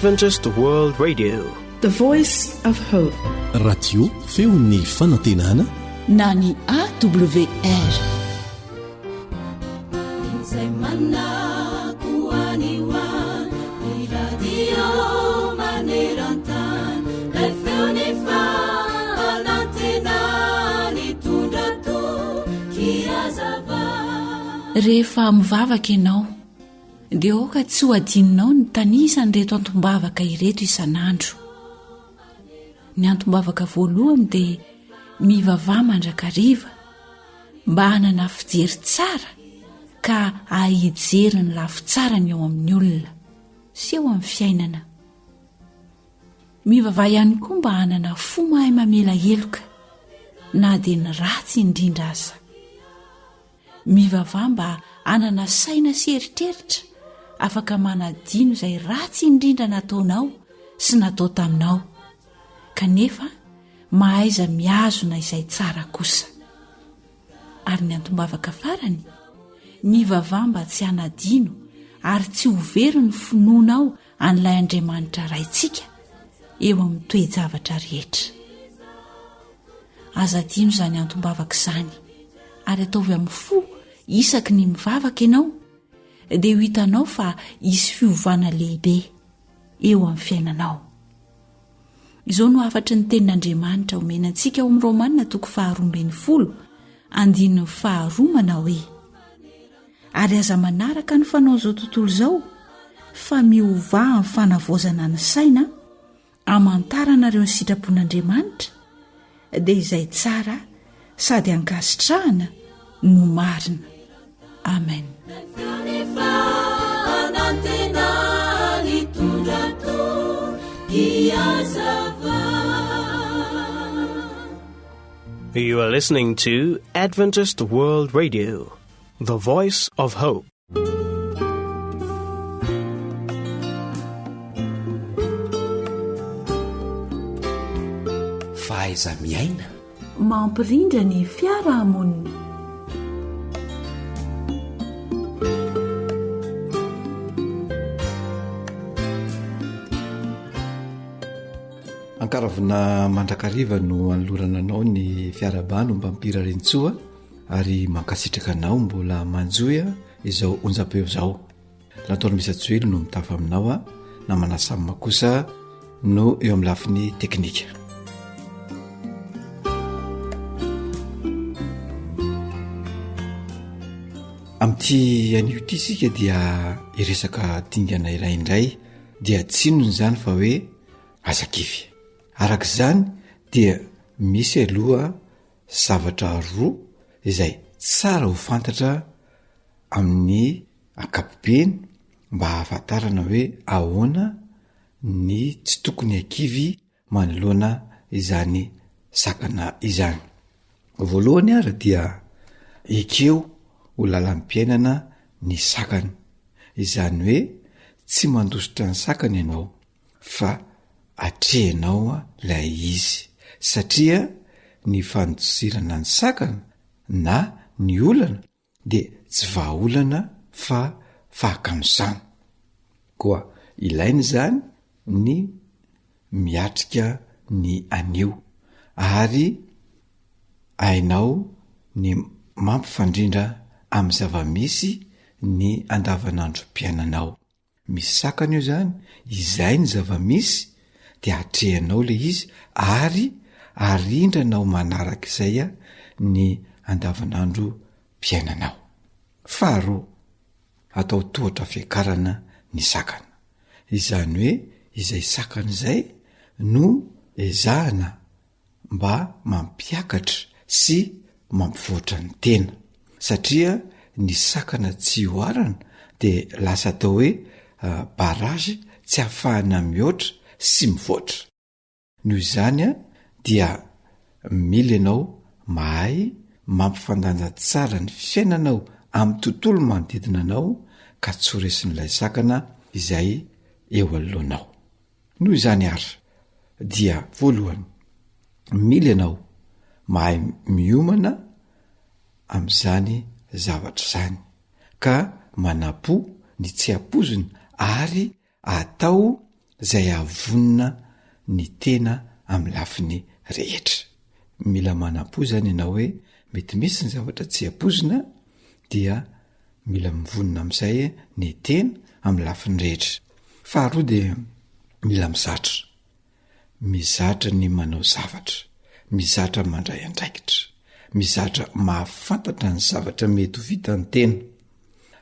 Adventist World Radio, the voice of hope. Radio feon'ny fanantenana na ny AWR. Rehefa mivavaka ianao dia oka tsy ho adininao ny tanisany reto antombavaka ireto isan'andro. Ny antombavaka voalohany dia mivavaha mandrakariva mba hanana fijery tsara ka ahijery ny lafy tsara ny eo amin'ny olona sy eo amin'ny fiainana. Mivavaha ihany koa mba hanana fo mahay mamela heloka na dia ny ratsy indrindra aza. Mivavaha mba hanana saina sy eritreritra afaka manadino izay ratsy indrindra nataonao sy natao taminao, kanefa mahaiza miazona izay tsara kosa. Ary ny antombavaka farany, mivavaha mba tsy hanadino ary tsy ho very ny finoanao an'ilay Andriamanitra raintsika eo amin'ny toe-javatra rehetra. Aza dino izany antombavaka izany ary ataovy amin'ny fo isaky ny mivavaka ianao dia ho hitanao fa hisy fiovana lehibe eo amin'ny fiainanao. Izao no afatry ny tenin'Andriamanitra omenantsika ao amin'ny Romanina 12:12 manao hoe: ary aza manaraka ny fanao izao tontolo izao fa miovaha amin'ny fanavaozana ny saina hamantaranareo ny sitrapon'Andriamanitra dia izay tsara sady ankasitrahana no marina. Amen. You are listening to Adventist World Radio, the voice of hope. Fahaiza miaina, mampirindra ny fiarahamonina. Ankaravina mandrakariva no anolorananao ny fiarabano mba mpirarin-tsoa ary mankasitraka anao mbola manjoya izao onjapeo zao. Nataony misy Joely no mitafa aminao na manasamma kosa no eo amin'ny lafiny teknika. Amin'ity anio ity isika dia iresaka dingana iray indray dia tsinony zany fa hoe azakivy. Arak'izany dia misy aloha zavatra roa izay tsara ho fantatra amin'ny ankapobeny mba hahafantarana hoe ahoana ny tsy tokony akivy manoloana izany sakana izany. Voalohany ara dia ekeo ho lalam-piainana ny sakana, izany hoe tsy mandositra ny sakana ianao fa atrehinao ilay izy, satria ny fandosirana ny sakana na ny olana dia tsy vahaolana fa fahakamosana. Koa ilainy zany ny miatrika ny anio ary ainao ny mampifandrindra amin'ny zava-misy ny andavanandrom-piainanao. Misy sakana io zany, izay ny zava-misy dia atrehanao le izy ary arindranao manaraka izay ny andavanandro mpiainanao. Faharoa, atao tohatra fiakarana ny sakana, izany hoe izay sakana izay no ezahana mba mampiakatra sy mampivoatra ny tena, satria ny sakana tsy hoarana dia lasa atao hoe barage tsy ahafahana mihoatra sy mivoatra. Noho izany dia mila ianao mahay mampifandanja tsara ny fiainanao amin'ny tontolo manodidina anao ka tsy ho resin'ilay sakana izay eo anoloanao. Noho izany ary dia voalohany mila ianao mahay miomana amin'izany zavatra zany ka manapo ny tsy apozina ary atao izay avonina ny tena amin'ny lafiny rehetra. Mila manam-pozana ianao hoe mety misy ny zavatra tsy ampozina, dia mila mivonina amin'izay ny tena amin'ny lafiny rehetra. Faharoa dia mila mizatra ny manao zavatra, mizatra mandray andraikitra, mizatra mahafantatra ny zavatra mety ho vitan'ny tena.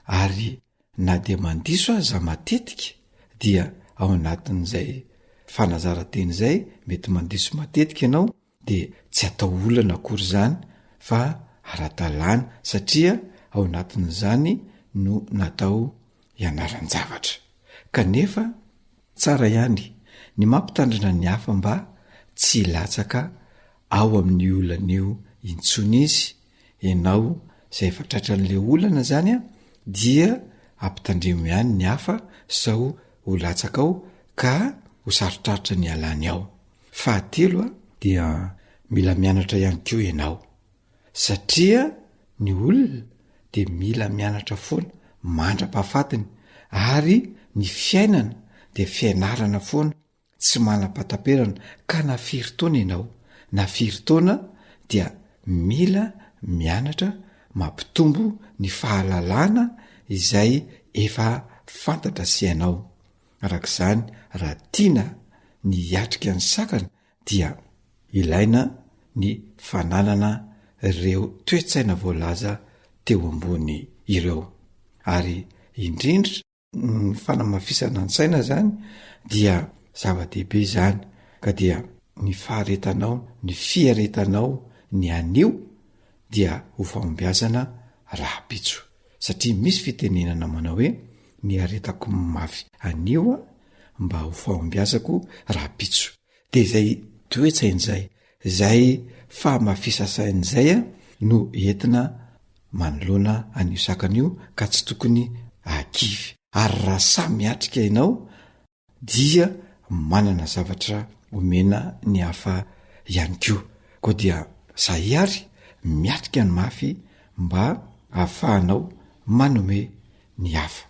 Ary na dia mandiso aza matetika, dia ao anatin'izay fanazara-teny izay mety mandiso matetika ianao, dia tsy atao olana akory izany fa ara-dalàna, satria ao anatin'izany no natao ianaran-javatra. Kanefa tsara ihany ny mampitandrina ny hafa mba tsy latsaka ao amin'ny olana io intsony izy. Ianao izay efa tratran'ilay olana zany dia ampitandremo ihany ny hafa sao ho latsaka ao ka ho sarotraritra ny alany ao. Fahatelo dia mila mianatra ihany koa ianao, satria ny olona dia mila mianatra foana mandra-pahafatiny, ary ny fiainana dia fianarana foana tsy manam-pataperana. Ka na firy taona ianao, na firy taona dia mila mianatra mampitombo ny fahalalana izay efa fantatra sy ianao. Arak'izany, raha tiana ny hiatrika ny sakana dia ilaina ny fananana ireo toe-tsaina voalaza teo ambony ireo. Ary indrindra ny fanamafisana ny saina zany dia zava-dehibe izany, ka dia ny faharetanao, ny fiaretanao, ny anio dia ho fahombiazana raha-pitso. Satria misy fitenenana manao hoe ny aretako mafy anio mba ho fahombiazako raha-pitso. Dia izay toe-tsain'izay, izay famafisa-sain'izay no entina manoloana anio sakan'io ka tsy tokony akivy. Ary raha samy atrika ianao dia manana zavatra omena ny hafa ihany koa. Koa dia sahary miatrika ny mafy mba ahafahanao manome ny hafa.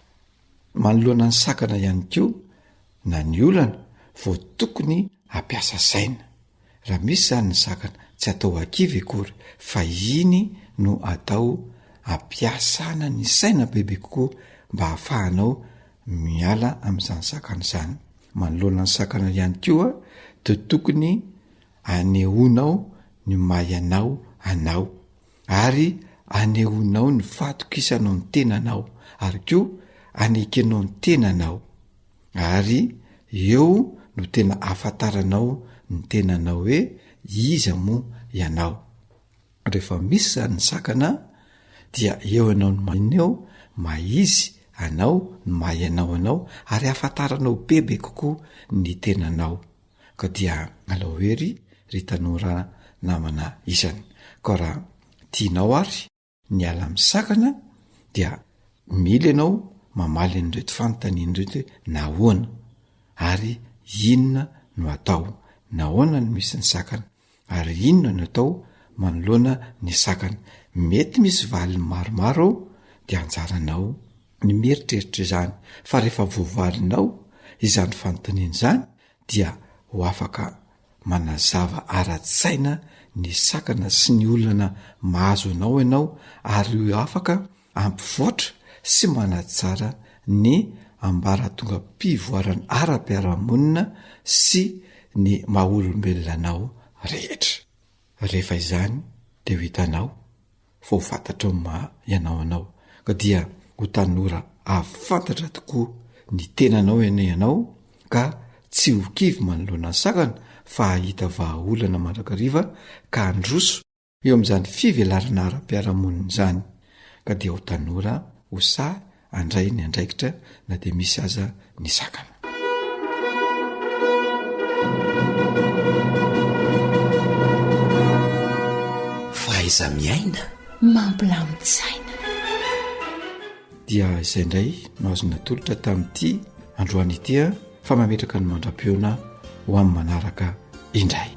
Manoloana ny sakana ihany koa na ny olana vao tokony hampiasa saina. Raha misy zany ny sakana tsy atao akivy akory, fa iny no atao ampiasana ny saina bebe kokoa mba hahafahanao miala amin'izany sakana izany. Manoloana ny sakana ihany koa dia tokony anehoanao ny mahay-anao anao, ary anehoanao ny fahatokisanao ny tenanao, ary koa anekenao ny tenanao, ary eo no tena afantaranao ny tenanao hoe iza moa ianao. Rehefa misy zany ny sakana dia eo ianao ny maineo maizy anao, ny mahay-anao anao, ary afantaranao bebe kokoa ny tenanao. Ka dia alao hery ry tanora namana isany. Ka raha tianao ary ny ala amin'ny sakana dia mila ianao mamaly an'ireto fanontaniana reto hoe nahoana, ary inona no atao, nahoana no misy ny sakana, ary inona no atao manoloana ny sakana. Mety misy valiny maromaro dia anjaranao ny mieritreritra izany, fa rehefa voavalinao izany fanontaniana izany dia ho afaka manazava ara-tsaina ny sakana sy ny olana mahazo anao ianao, ary ho afaka ampivoatra sy manatsara ny ambaratonga mpivoarana ara-piarahamonina sy ny maha-olombelonanao rehetra. Rehefa izany dia ho hitanao fa ho fantatra ianao anao, ka dia ho tanora afantatra tokoa ny tenanao ianao, ka tsy ho kivy manoloana ny sakana fa hahita vahaolana mandrakariva ka androso eo amin'izany fivelarana ara-piarahamonina izany. Ka dia ho tanora ho sahy andray ny andraikitra na dia misy aza ny sakana. Fahaiza miaina mampilamin-tsaina. Dia izay indray no azona tolotra tamin'ity androany ity fa mametraka ny mandram-peona ho amin'ny manaraka indray.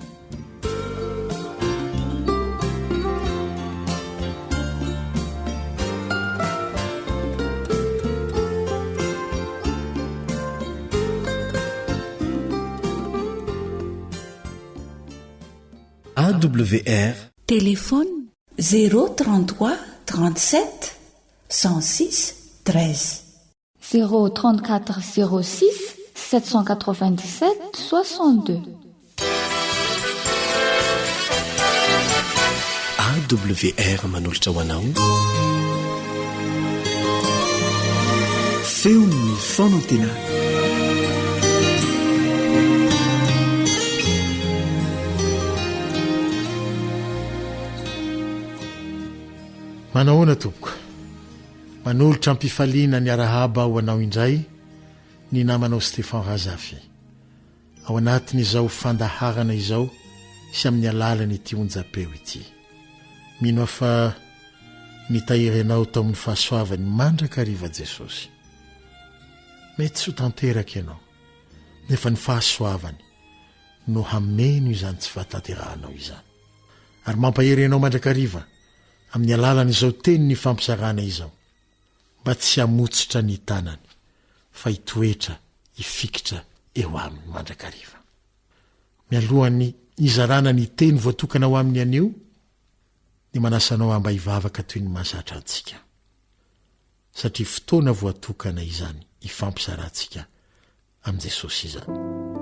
AWR Téléphone 033 37 106 13 034 06 797 62. AWR manolotra ho anao feon'ny fonantena. Manahoana tompoko, manolotra ampifaliana ny arahaba ho anao indray ny namanao Stefan Razafy ao anatin'izao fandaharana izao sy amin'ny alalany ity onjapeo ity. Mino afa nitahiry anao tao amin'ny fahasoavany mandrakariva Jesosy. Mety tsy ho tanteraka ianao nefa ny fahasoavany no hameno izany tsy fahatanterahanao izany, ary mampahery anao mandrakariva amin'ny alalany izao teny ny fampizarana izao, mba tsy hamotsitra ny tanany fa hitoetra hifikitra eo amin'ny mandrakariva. Mialohan'ny izarana ny teny voatokana ho amin'ny anio, dia manasanao mba hivavaka toy ny mahazatra antsika, satria fotoana voatokana izany hifampizarantsika amin'i Jesosy izany.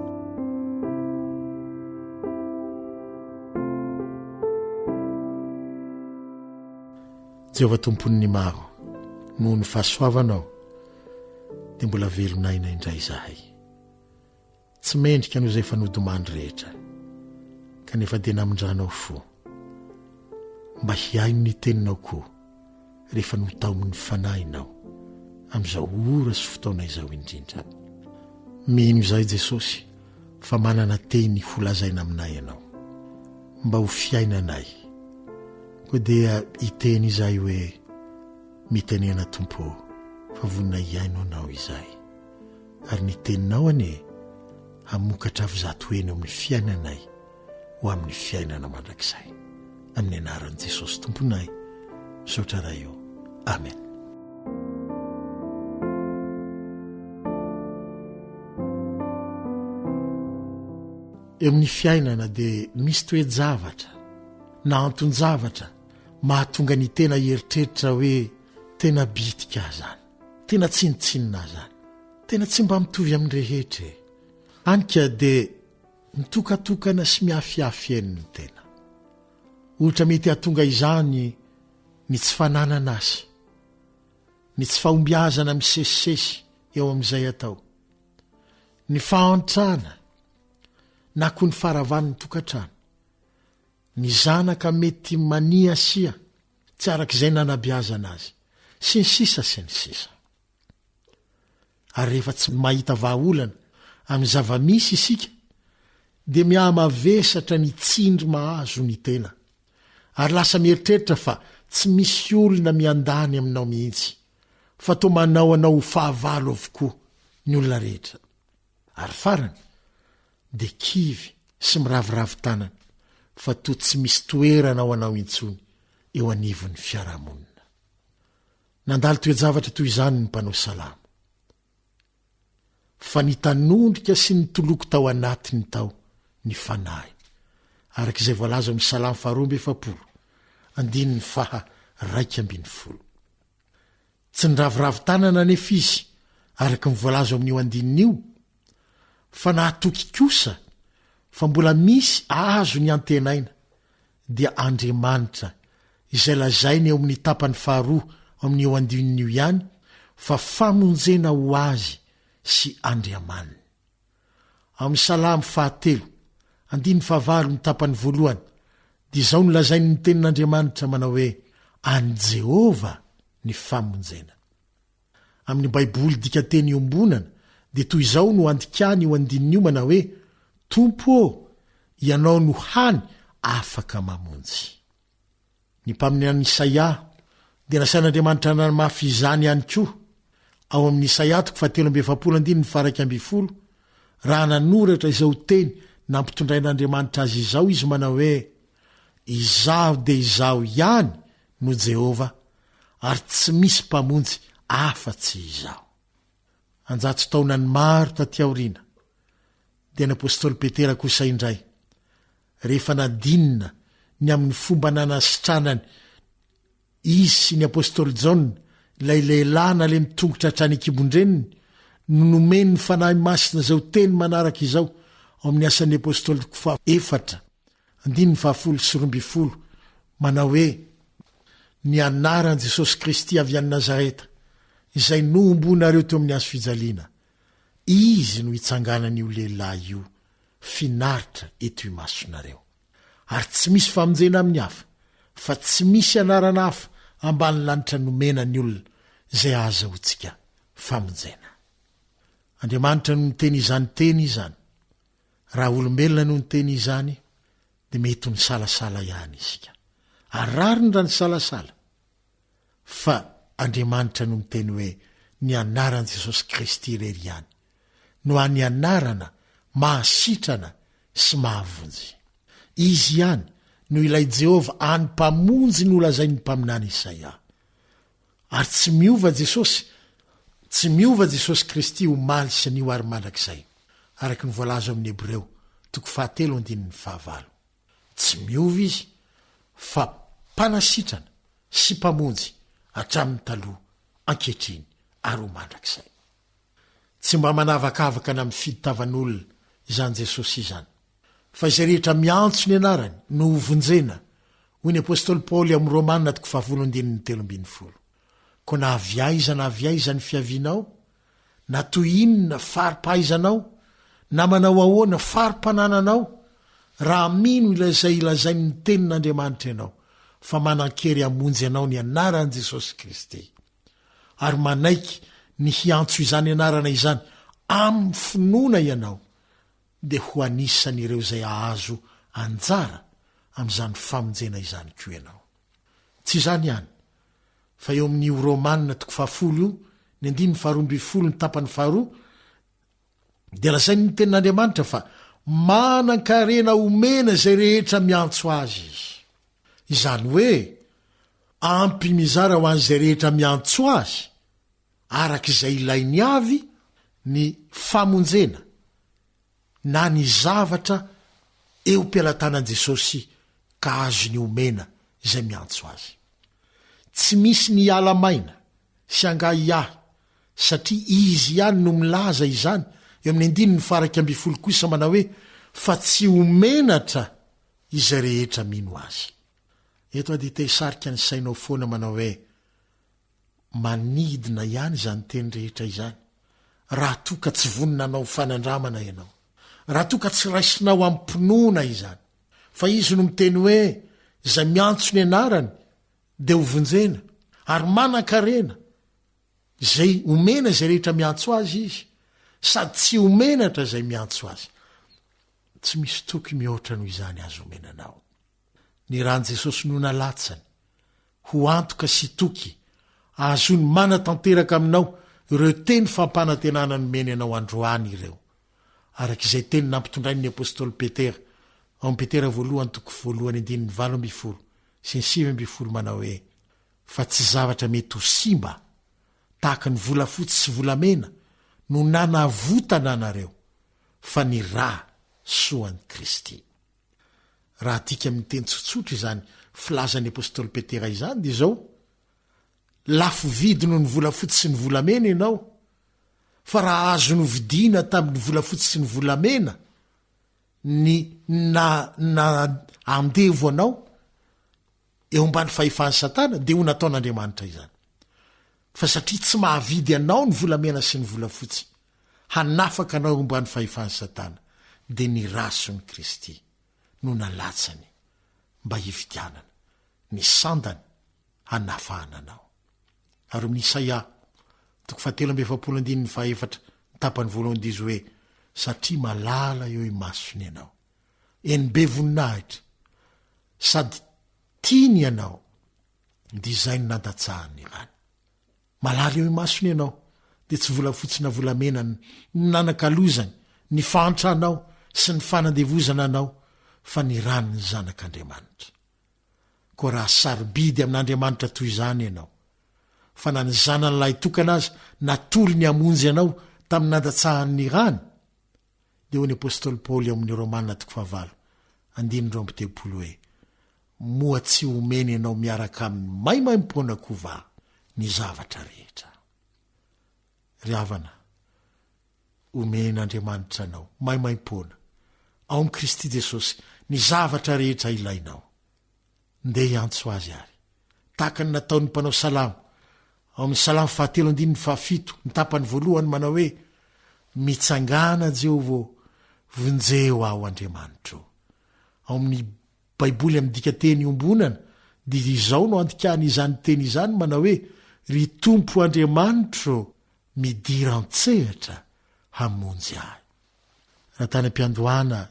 Jehovah tompon'ny maro, noho ny fahasoavanao dia mbola velonaina indray izahay. Tsy mendrika noho izay fanodomandry rehetra, kanefa dia namindranao fo mba hiaino ny teninao koa rehefa notao amin'ny fanahinao amin'izao ora sy fotoana izao indrindra. Mino izay Jesosy fa manana teny holazaina aminay ianao, mba ho fiainanay koa dia hiteny izay hoe mitenena Tompo fa vonina hiaino anao izay, ary ny teninao ane hamokatra avizato eny amin'ny fiainanay ho amin'ny fiainana mandrakizay. Amin'ny anaran'i Jesosy Tomponay misaotra raha eo. Amen. Eo amin'ny fiainana dia misy toe-javatra na anton-javatra mahatonga ny tena heritreritra hoe tena bitika zany, tena tsinitsinina zany, tena tsy mba mitovy amin'ny rehetra. Anika dia mitokatokana sy miafiafiain'ny tena. Ohatra mety hatonga izany ny tsy fananana asa, ny tsy fahombiazana misesisesy eo amin'izay atao, ny fahantrana na koa ny faravan'ny tokatrano, ny zanaka mety mania sia tsy arak'izay nanabiazana azy, sy ny sisa sy ny sisa. Ary rehefa tsy mahita vahaolana amin'ny zava-misy isika, dia mihamavesatra ny tsindry mahazo ny tena, ary lasa mieritreritra fa tsy misy olona miandany aminao mihitsy, fa toa manao anao fahavalo avokoa ny olona rehetra. Ary farany dia kivy sy miraviravy tanana, fa toa tsy misy toerana ho anao intsony eo anivon'ny fiarahamonina. Nandalo toe-javatra toy izany ny mpanao salamo, fa ny tanondrika sy ny toloko tao anatiny tao ny fanahy, arak'izay voalaza amin'ny salamo 2:1-9. Tsy niraviravy tanana nefa izy araky ny voalaza amin'io andininy, fa nahatoky kosa fa mbola misy azo ny antenaina, dia Andriamanitra izay lazainy eo amin'ny tapany 2 amin'io andininy ihany, fa famonjena ho azy sy Andriamaniny. Amin'ny salamo 3:9 ny tapany 1, dia izao no lazainy ny tenin'Andriamanitra manao hoe any Jehova ny famonjena. Amin'ny Baiboly dika teny iombonana dia toy izao no andikany io andininy io manao hoe Tompo ianao no hany afaka mamonjy. Ny mpaminany Isaia dia nasain'Andriamanitra namafy izany ihany koa ao amin'ny Isaia 7:20 raha nanoratra izao teny nampitondrain'Andriamanitra azy izao izy manao hoe izaho dia izaho ihany no Jehova, ary tsy misy mpamonjy afa-tsy izaho. Anjato taonany maro taty aoriana dia n'apôstôly Petera kosa indray, rehefa nadinina ny amin'ny fomba nanasitranany izy sy ny apôstôly Jaona ilay lehilahy na le mitongotra hatrany akibondreniny no nomeny ny fanahy masina zao teny manaraka izao ao amin'ny asan'ny apôstôly 4:12 manao hoe ny anaran' Jesosy Kristy avy any Nazareta izay noombonareo teo amin'ny hazo fijaliana, izy no hitsanganan'io lehilahy io finaritra eto imasonareo. Ary tsy misy famonjena amin'ny hafa, fa tsy misy anarana hafa ambany lanitra nomena ny olona izay ahazahoantsika famonjena. Andriamanitra no niteny izany teny izany. Raha olombelona no niteny izany, dia mety ho ny salasala ihany isika. Ary rary ny raha ny salasala. Fa Andriamanitra no miteny hoe ny anaran' Jesosy Kristy irery ihany no any anarana mahasitrana sy mahavonjy. Izy ihany no ilay Jehova any mpamonjy no lazainy ny mpaminany Isaia. Ary tsy miova Jesosy Kristy ho maly sy an'io ary mandrakizay, araky ny voalaza amin'ny Hebreo 7:15. Tsy miova izy, fa mpanasitrana sy mpamonjy hatramin'ny taloha, ankehitriny ary ho mandrakizay. Tsy mba manavakavaka na amin'ny fiditavan'olona izany Jesosy izany, fa izay rehetra miantso ny anarany no hovonjena, hoy ny apôstôly Paoly amin'ny Romanina 13:13. Ko na avy aiza ny fiavianao, na toy inona fari-pahaizanao, na manao ahoana fari-panananao, raha mino ilazay ilazainy ny tenin'Andriamanitra ianao, fa manan-kery hamonjy ianao ny anaran'i Jesosy Kristy, ary manaiky ny hiantso izany anarana izany amin'ny finoana ianao, dia ho anisan'ireo izay ahazo anjara amin'izany famonjena izany koa ianao. Tsy izany ihany, fa eo amin'ny Romanina 10:10 ny 12 ny tapany 2 dia lazainy ny tenin'Andriamanitra fa manan-karena omena izay rehetra miantso azy izy. Izany hoe ampy mizara ho an'izay rehetra miantso azy, arak'izay ilainy avy ny famonjena na ny zavatra eo mpialatanan'i Jesosy ka azo ny omena izay miantso azy. Tsy misy ny alamaina sy angahiahy, satria izy ihany no milaza izany eo amin'ny 9:12 kosa manao hoe fa tsy omenatra izay rehetra mino azy. Eto dia te hisarika ny sainao foana manao hoe manidina ihany izany teny rehetra izany, raha toa ka tsy voninanao fanandramana ianao, raha toa ka tsy raisinao ampinoana izany, fa izy no miteny hoe izay miantso ny anarany dia hovonjena ary manan-karena izay omena izay rehetra miantso azy izy, sady tsy omenatra izay miantso azy. Tsy misy toky mihoatra noho izany azo omenanao. Ny rahan'i Jesosy no nalatsany ho antoka sy toky ahazony manatanteraka aminao ireo teny fampanantenana nomeny ianao androany ireo, arak'izay teny nampitondrainy ny apôstôly Petera ao Petera 1:1-7 sy 7 manao hoe fa tsy zavatra mety ho simba tahaka ny volafotsy sy volamena no nanavotana anareo, fa ny rà soan'i Kristy. Raha tika amin'ny teny tsotsotra izany filazan'ny apôstôly Petera izany dia izao: lafo vidy no ny volafotsy sy ny volamena ianao, fa raha azo no vidiana tamin'ny volafotsy sy ny volamena ny na andevo anao eo ambany fahefan'ny Satana, dia ho nataon'Andriamanitra izany. Fa satria tsy mahavidy anao ny volamena sy ny volafotsy hanafaka anao eo ambany fahefan'ny Satana, dia ny rason'i Kristy no nalatsany mba hividianana ny sandany hanafahana anao. Ary amin'ny Isaia 7:7 tapany voalohany dizy hoe satria malala eo imasony ianao, eny be voninahitra, sady tiany ianao, dia izay no nandatsahany rany. Malala eo imasony ianao, dia tsy volafotsy na volamena ny nanakalozany, ny fantranao sy ny fanandevozana anao, fa ny rano ny zanak'Andriamanitra. Ko raha sarobidy amin'Andriamanitra toy izany ianao, fa na ny zanan'ilay tokana azy natoly ny amonjy ianao tamin'ny nandatsahan'ny rany, dia ho ny apôstôly Paoly amin'ny Romanina 4:9 hoe moa tsy omeny ianao miaraka amin'ny maimaim-poana kova ny zavatra rehetra. Ry havana, omen'Andriamanitra anao maimaim-poana ao amin'i Kristy Jesosy ny zavatra rehetra ilainao. Ndeha hiantso azy ary tahaka ny nataon'ny mpanao salamo ao amin'ny salamo 7:7 ny tapany voalohany manao hoe: mitsangana Jehovah, vonjeo aho Andriamanitro. Ao amin'ny baiboly amin'ny dikateny iombonana dia izao no andikany izany teny izany manao hoe: ry Tompo Andriamanitro midiran-tsehatra hamonjy ahy. Raha tany am-piandohana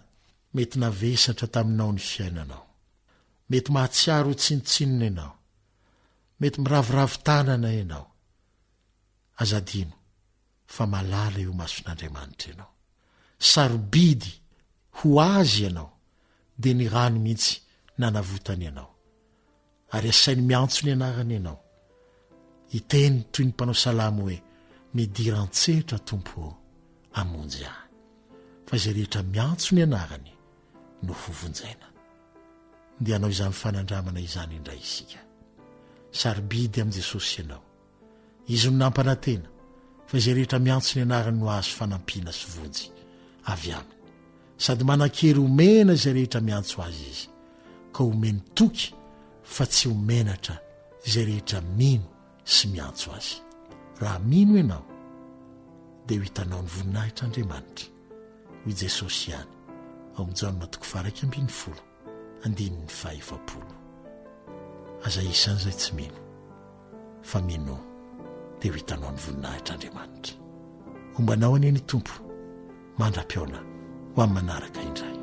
mety navesatra taminao ny fiainanao, mety mahatsiaro tsinotsinona ianao, mety miravoravo tanana ianao, azadino fa malala eo mason'Andriamanitra ianao. Sarobidy ho azy ianao dia ny rano mihitsy nanavotany ianao, ary asainy miantso ny anarany ianao, hiteny toy ny mpanao salamo hoe: midiran-tsehatra Tompo hamonjy ahy. Fa izay rehetra miantso ny anarany no hovonjaina. Dia anao izany fanandramana izany indray isika. Sarobidy amin'i Jesosy ianao, izy no nampanantena, fa izay rehetra miantso ny anarany no azo fanampiana sy vonjy avy aminy. Sady manan-kery omena izay rehetra miantso azy izy, ka omeny toky fa tsy omenatra izay rehetra mino sy miantso azy. Raha mino ianao dia ho hitanao ny voninahitr'Andriamanitra hoy Jesosy ihany ao amin'ny Jaona 4:5. Aza isan'izay tsy mino fa mino dia ho hitanao ny voninahitr'Andriamanitra. Ombanao aneny Tompo, mandra-piaona ho amin'ny manaraka indray.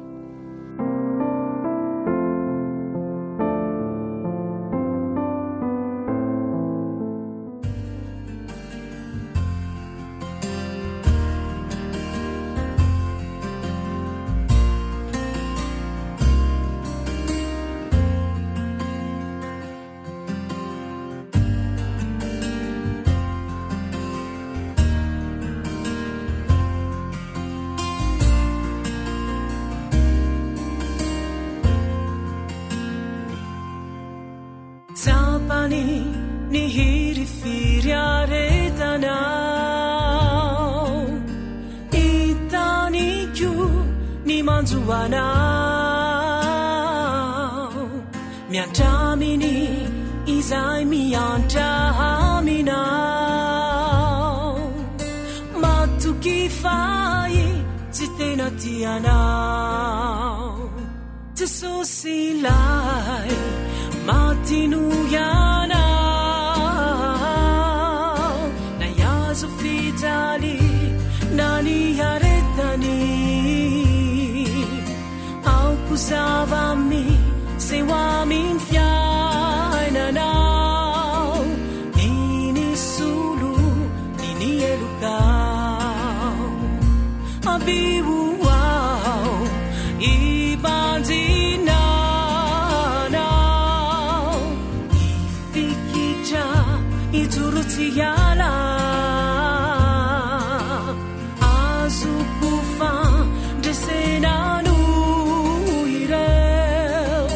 Ny hiry firiaretanao, hitaniko ny manjoanao, miantraminy izay miantra aminao, matoky fay tsy tena tianao, Jesosy lay matino ianao, na yazo fijali na ny aretany, ao kuzavami sewamin fiainanao, nini sulu nini elukao, abibu wao ibanzina Yala azukufa desenanu ireu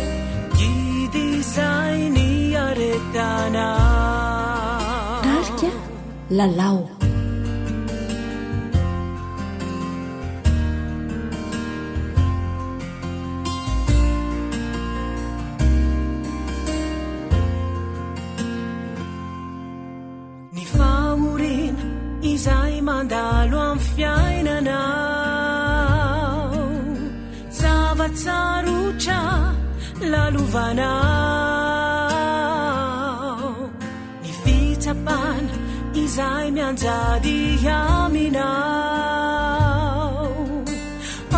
gidisaini aretana Tarika lalao. Izay mandalo am fiainanao, zavatsarotra lalovanao, ny fitsapana izay mianjady aminao,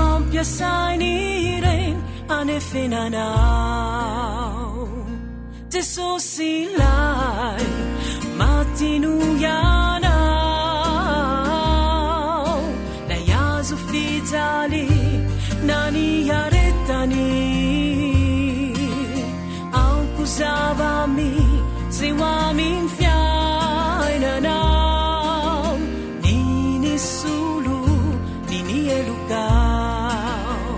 ampiasainy ireny anefenanao, Jesosy lay matino ianao, fijali nani aretani, au kuzavami sewamin fiainanao, nini sulu nini elukao,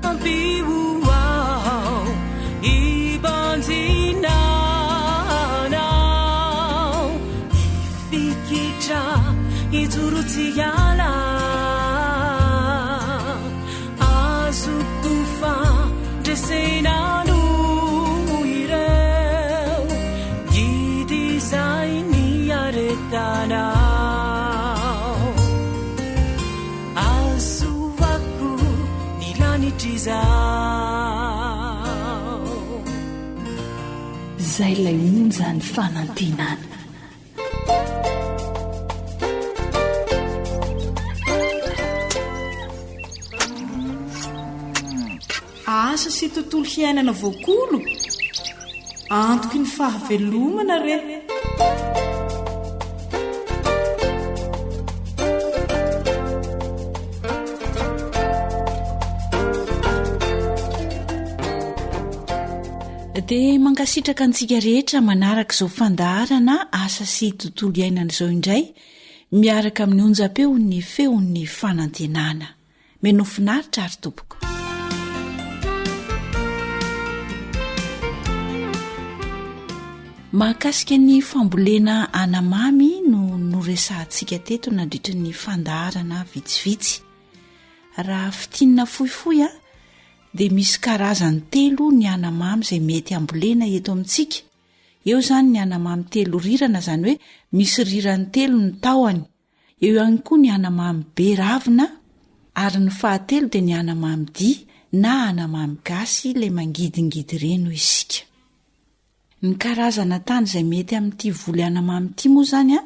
ambibu wao fanjinanao ifikitra ijorotsiala azokofa dresenano ireo gidy zay niaretanao azoako nilanitrizao zay lay onjany fanantenana asa sy tontolo hiainana voakolo antoky ny fahavelomana re dia mankasitraka antsika rehetra manaraka izao fandaharana asa sy tontolo iainana izao indray miaraka amin'ny onjam-peo ny feon'ny fanantenana meno finaritra ary tompoko. Mahakasika ny fambolena anamamy no noresahantsika teto nandritra ny fandaharana vitsivitsy. Raha fitinina fohifohy dia misy karazany telo ny anamamy izay mety ambolena eto amintsika. Eo izany ny anamamy telo rirana, izany hoe misy rirany telo ny tahony. Eo ihany koa ny anamamy be ravina, ary ny fahatelo dia ny anamamy dia na anamamy gasy ilay mangidingidy ireny hoy isika. Ny karazana tany izay mety amin'ity voly anamamy ity moa izany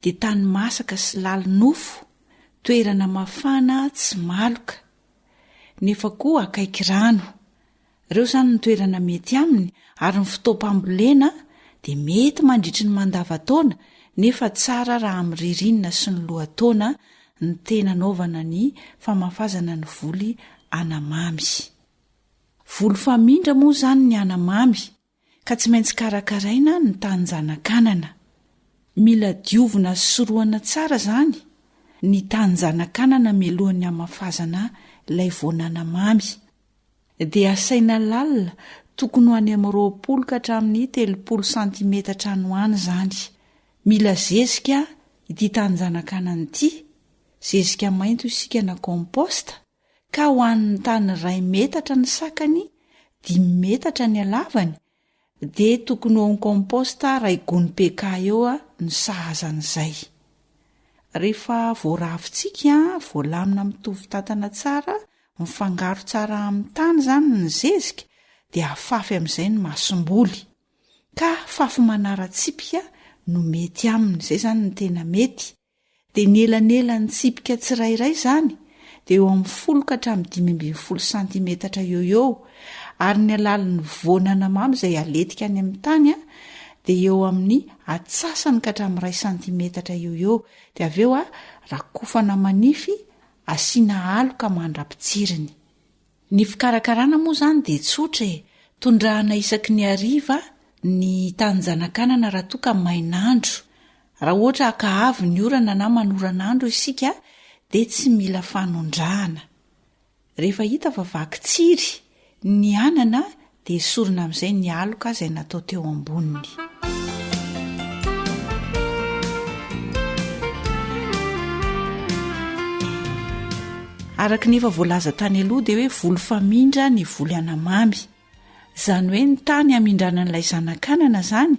dia tany masaka sy lalynofo, toerana mafana tsy maloka, nefa koa akaiky rano. Ireo izany ny toerana mety aminy, ary ny fotoam-pambolena dia mety mandritry ny mandavataona, nefa tsara raha amin'ny ririnina sy ny lohataona ny tena naovana ny famafazana ny voly anamamy. Voly famindra moa izany ny anamamy, ka tsy maintsy karakaraina ny tanjanakanana. Mila diovina sy soroana tsara izany ny tanjanakanana mialohan'ny hamafazana ilay voananamamy. Dia asaina lalina tokony ho any amin'ny 20 ka hatramin'ny 30 santimetatra no any izany. Mila zezika ity tanjanakanana ity, zezika mainto isika na komposta, ka ho an'ny tany 2 metatra ny sakany, 5 metatra ny halavany, dia tokony ho amin'ny komposta 2 gony pk eo ny sahazan'izay. Rehefa voaravintsika, voalamina mitovy tatana tsara, mifangaro tsara amin'ny tany izany ny zezika, dia afafy amin'izay ny masom-boly. Ka fafy manara-tsipika no mety aminy, izay izany ny tena mety. Dia ny elanelany tsipika tsirairay izany dia eo amin'ny 10 ka hatramin'ny 15 santimetatra eo, ary ny alalin'ny voananamamy izay aletika any amin'ny tany dia eo amin'ny atsasany ka hatramin'ny 1 santimetatra eo. Dia avy eo rakofana manify, asiana aloka mandrapitsiriny. Ny fikarakarana moa izany dia tsotra, tondrahana isaky ny hariva ny tanjanakanana raha toa ka mainandro. Raha ohatra ka avy ny orana na manoranandro isika dia tsy mila fanondrahana. Rehefa hita fa vaky tsiry ny anana dia esorina amin'izay ny aloka izay natao teo amboniny. Araka nefa voalaza tany aloha dia hoe voly famindra ny voly anamamy. Izany hoe ny tany amindranan'ilay zanakanana izany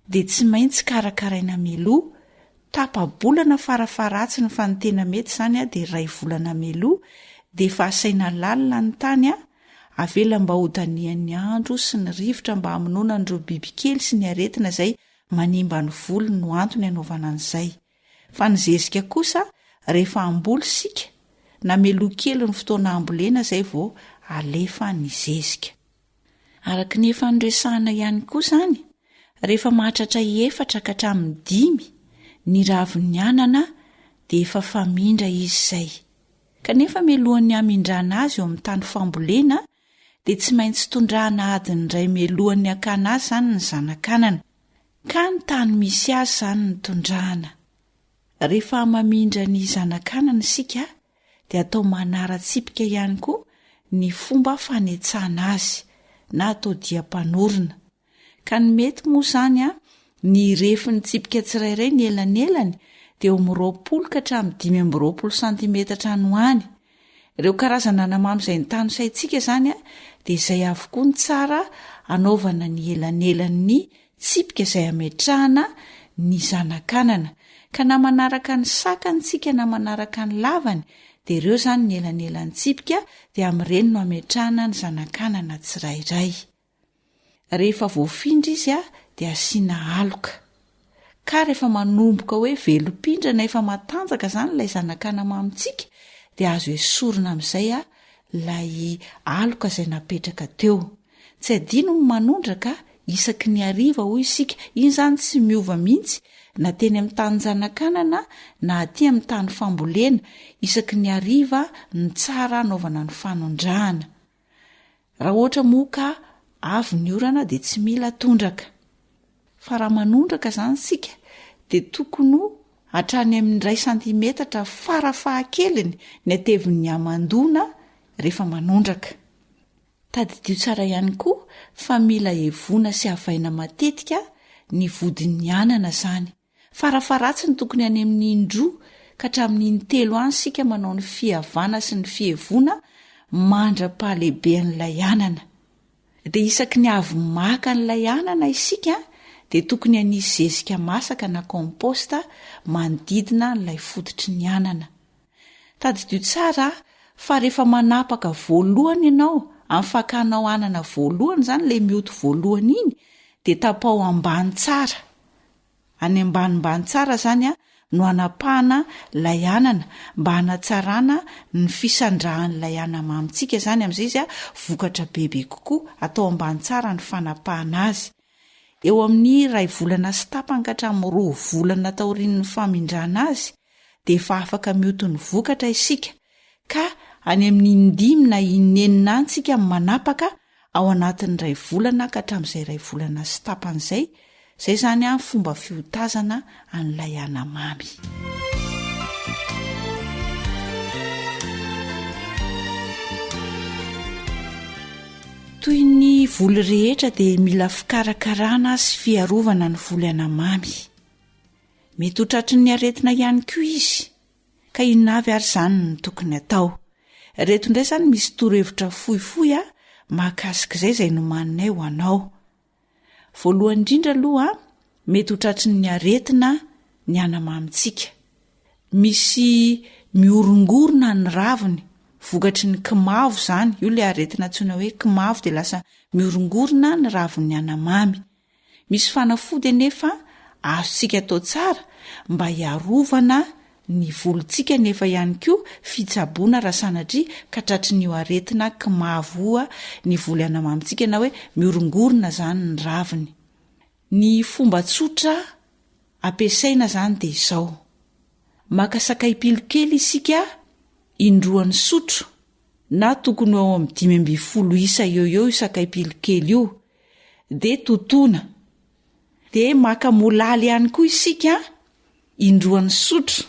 dia tsy maintsy karakaraina mialoha, tapa-bolana farafaratsiny fa ny tena mety izany dia 2 volana mialoha, dia efa asaina lalina ny tany avela mba hodanian'ny andro sy ny rivotra mba hamonoana an'ireo bibikely sy ny aretina izay manimba ny voly no antony anaovana an'izay. Fa ny zezika kosa rehefa amboly sika na mialoha kely ny fotoana ambolena izay vao alefa ny zezika. Araka nefa nyresahana ihany koa izany, rehefa mahatratra 4 ka hatramin'ny 5 ny ravin'ny anana dia efa famindra izy izay. Kanefa mialohan'ny hamindrana azy eo amin'ny tany fambolena dia tsy maintsy tondrahana adiny 2 mialohan'ny hakana azy izany ny zanakanana, ka ny tany misy azy izany ny tondrahana. Rehefa mamindra ny zanakanana isika dia atao manara-tsipika ihany koa ny fomba fanetsahana azy na atao dia-panorina. ka ny mety moa zany a ny refy ny tsipika tsirairay ny elanelany dia eo 20 ka hatramin'ny 520 santimetatra no any. Ireo karazana anamamy izay ny tanosaintsika zany a dia izay avokoa ny tsara anaovana ny elanelan'ny tsipika izay ametrahana ny zanakanana ka na manaraka ny sakantsika na manaraka ny lavany dia ireo zany ny elanelan'ny tsipika dia amin'ireny no ametrahana ny zanakanana tsirairay. Rehefa voafindra izy a dia asiana aloka ka rehefa manomboka hoe velopindrana efa matanjaka zany ilay zanakana mamitsika dia azo esorina amin'izay a ilay aloka izay napetraka teo. Tsy adino ny manondraka isaky ny hariva hoy isika, iny zany tsy miova mihitsy na teny amin'ny tany zanakanana na aty amin'ny tany fambolena, isaky ny hariva ny tsara anaovana ny fanondrahana. Raha ohatra moa ka avy ny orana dia tsy mila tondraka, fa raha manondraka zany sika dia tokony hatrany amin'ny 1 santimetatra farafahakeliny ny atevin'ny amandona rehefa manondraka. Tadidio tsara ihany koa fa mila hevona sy havaina matetika ny vodin'ny anana zany. Farafaratsy ny tokony any amin'ny indroa ka hatramin'ny 3 any sika manao ny fihavana sy ny fihevona mandra-pahalehiben'ilay anana. Dia isaky ny avy maka n'ilay anana isika dia tokony hanisy zezika masaka na komposta manodidina n'ilay fototry ny anana. Tadidio tsara fa rehefa manapaka voalohany ianao amin'ny fakanao anana voalohany zany ilay mioto voalohany iny dia tapao ambany tsara. Any ambanimbany tsara zany a no anapahana ilay anana mba hanatsarana ny fisandrahan'ilay anamamitsika zany amin'izay izy a vokatra bebe kokoa, atao ambany tsara ny fanapahana azy. Eo amin'ny 2 volana sy tapany ka hatramin'ny 2 volana taorian'ny famindrana azy dia efa afaka mioto ny vokatra isika, ka any amin'ny 5 na 9 antsika manapaka ao anatin'ny 2 volana ka hatramin'izay 2 volana sy tapan'izay. Izay zany a fomba fiotazana an'ilay anamamy. Toy ny volo rehetra dia mila fikarakarana sy fiarovana ny volo anamamy. Mety ho tratry ny aretina ihany koa izy, ka inona avy ary zany ny tokony atao? Reto indray zany misy torohevitra fohifohy a mahakasika izay no maninay ho anao. Voalohany indrindra aloha mety ho tratry ny aretina ny anamamitsika. Misy miorongorona ny raviny, vokatry ny kimavo zany, io ilay aretina antsoina hoe kimavo dia lasa miorongorona ny ravin'ny anamamy. Misy fanafody anefa azontsika atao tsara mba hiarovana ny volontsika nefa ihany koa fitsaboana raha sanatria ka tratry ny aretina kimavo ny volo anamamitsika na hoe miorongorona zany ny raviny. Ny fomba tsotra ampiasaina zany dia izao: maka sakay pilokely isika indroan'ny sotro, na tokony ao amin'ny 5 isa eo sakay pilokely io, dia totona. Dia maka molaly ihany koa isika indroan'ny sotro.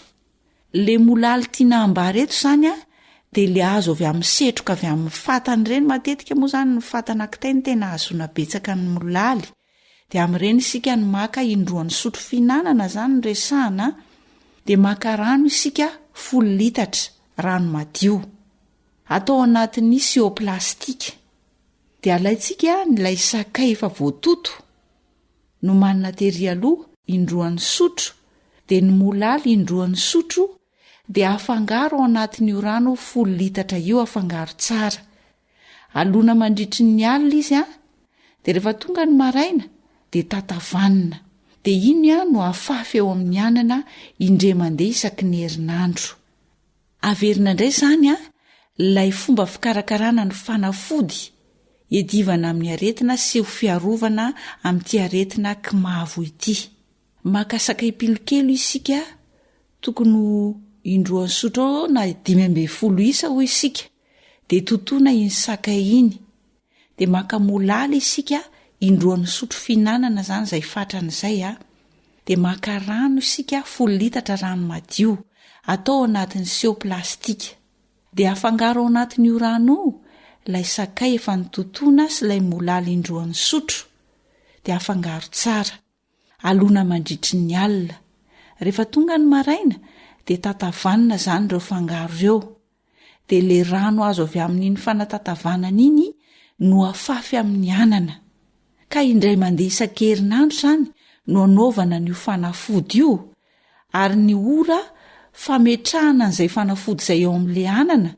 Le molaly tiana ambareto zany a dia le azo avy amin'ny setroka avy amin'ny fatany ireny, matetika moa zany ny fatana kitainy tena azona betsaka ny molaly. Dia amin'ireny isika ny maka indroan'ny sotro finanana zany ny resahana. Dia maka rano isika 10 litatra, rano madio, atao anatin'ny sio plastika. Dia alaitsika n'ilay sakay efa voatoto no manana tery aloha indroan'ny sotro, dia ny molaly indroan'ny sotro, dia afangaro ao anatin'io rano 10 litatra io, afangaro tsara. Alona mandritry ny alina izy dia rehefa tonga ny maraina dia tatavanina. Dia iny no afafy eo amin'ny anana indray mandeha isaky ny herinandro. Averina indray zany ilay fomba fikarakarana ny fanafody edivana amin'ny aretina sy ho fiarovana amin'ity aretina kimavo ity. Maka sakay pilokely isika, tokony indroan'ny sotro na 5 isa ho isika, dia totona iny sakay iny. Dia maka molaly isika indroan'ny sotro finanana zany izay fatran'izay dia maka rano isika 10 litatra rano madio, atao anatin'ny sio plastika. Dia afangaro ao anatin'io rano ilay sakay efa nitotona sy ilay molaly indroan'ny sotro. dia afangaro tsara alona mandritry ny alina. Rehefa tonga ny maraina dia tatavanina izany ireo fangaro ireo, dia le rano azo avy amin'iny fanatatavanana iny no afafy amin'ny anana. Ka indray mandeha isan-kerinandro izany no anaovana n'io fanafody io, ary ny ora fametrahana an'izay fanafody izay eo amin'le anana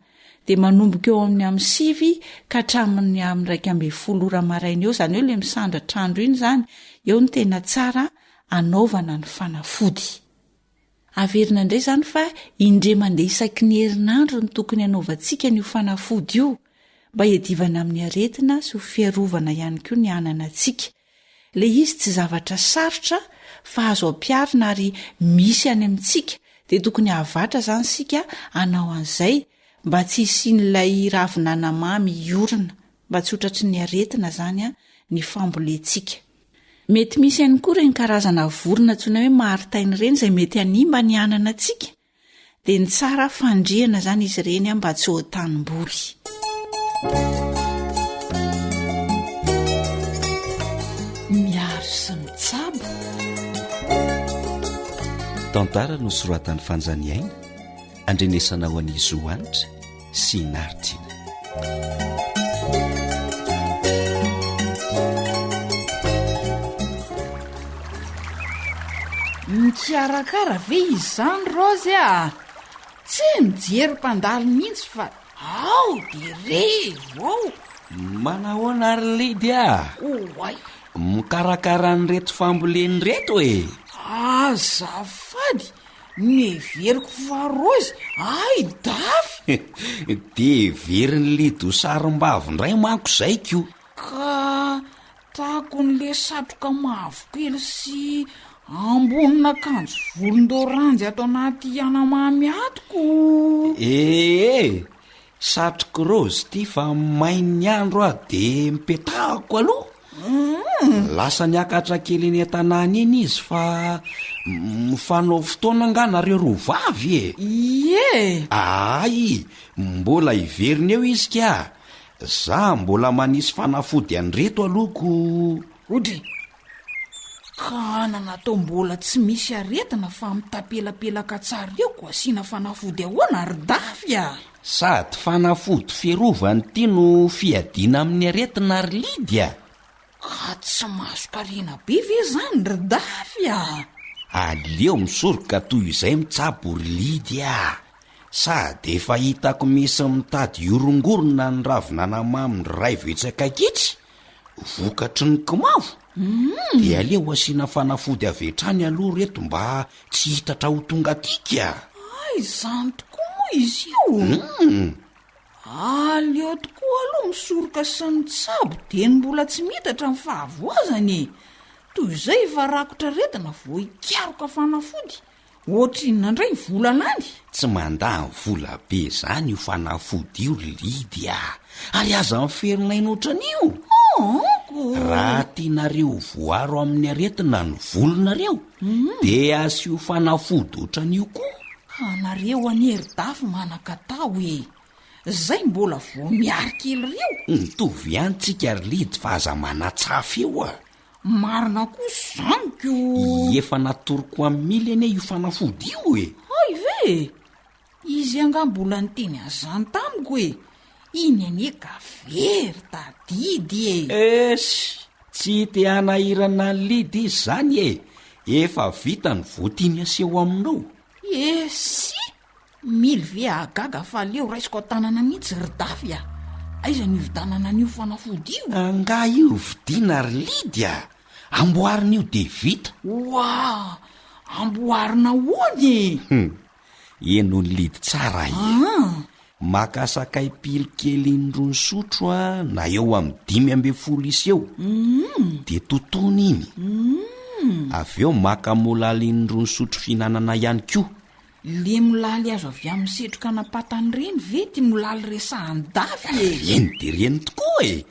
dia manomboka eo amin'ny 5 ka hatramin'ny 1:12 ora maraina eo, izany hoe le misandratra andro iny izany eo ny tena tsara anaovana ny fanafody. Averina indray izany fa indray mandeha isaky ny herinandro ny tokony anaovantsika n'io fanafody io, mba hiadivana amin'ny aretina sy ho fiarovana ihany koa ny ananantsika. Le izy tsy zavatra sarotra fa azo ampiarina ary misy any amintsika, dia tokony havatra izany sika anao an'izay mba tsy hisian'ilay ravinanamamy iorina, mba tsy hotratry ny aretina izany ny fambolentsika. Mety misy ihany koa ireny karazana vorona tsoina hoe maritaina ireny izay mety hanimba ny ananantsika, dia ny tsara fandriana izany izy ireny mba tsy ho tanimboly. Miaro sy mitsabo. Tantara no soratan'ny fanjaniaina, andrenesana ho an'i Zoanitra sy Nartina. Mikarakara ve izany Rozy tsy mijery mpandalo mihitsy fa ao dia revo ao. Manahoana ary Lidy Oay, mikarakara ny reto famboleny reto e. Azafady, neveriko fa Rozy, ay dafy. Dia veriny Lidy ho sarim-bavindray manko izay ko. Ka taako n'le satroka mavokely sy ambonin'akanjo volondoranjy ato anaty anamamy atoko. Satroka Rozy ty fa mainy andro dia mipetahako aloha. Lasa niakatra kely ny an-tanàna iny izy fa mifanao fotoana anganareo roavavy e. Ie. Ay, mbola iveriny eo izy ka. Za mbola manisy fanafody an'reto alohako. Odry, ka nanatao mbola tsy misy aretina fa mitapelapelaka tsara eo ko asiana fanafody ahoana ary dafy Sady fanafody fiarovany ty no fiadiana amin'ny aretina ary Lidy Ka tsy mahazo-karena be ve zany ry dafy Aleo misoroka toy izay mitsabo ry Lidy Sady efa hitako misy mitady orongorona ny ravinanamamy ray vetsaka kitsy, vokatry ny kimavo. Dia aleo asiana fanafody avetrany aloha reto mba tsy hitatra ho tonga tika. Ay, izany tokoa moa izy io. Aleo tokoa aloha misoroka sy mitsabo dia ny mbola tsy mitatra ny fahavoazany. Toy izay efa rakotra retina vao hikaroka fanafody. Ohatr'inona indray vola lany? Tsy mandany vola be zany io fanafody io Lidy ary aza miferinaina ohatran'io. Raha tianareo voaro amin'ny aretina ny volonareo dia asio fanafody ohatran'io koa. Anareo anery-dafy manan-katao zay mbola vao miary kely reo. Mitovy ihany tsika ry Lidy fa aza manatsafy eo Marina koa zaniko. Efa natoroko amin'ny milina io fanafody io Ay ve? Izy angambola niteny azany tamiko iny anie ka very tadidy tsy te hanahirana ny Lidy izy zany efa vita ny votiny aseho aminao. Si mily ve agaga fa leo raisiko tanana mihitsy ry dafy aiza ny vidanana n'io fanafody io? Anga io vidiana ry Lidy amboarina io dia vita. Wa, amboarina hoany Eno ny Lidy tsara maka sakay pily kely indrony sotro na eo amin'ny 15 isy eo dia totony iny. Avy eo maka molaly indrony sotro fihinanana ihany koa. Le molaly azo avy amin'ny setroka napatany reny ve ty molaly resahany dafy Reny dia reny tokoa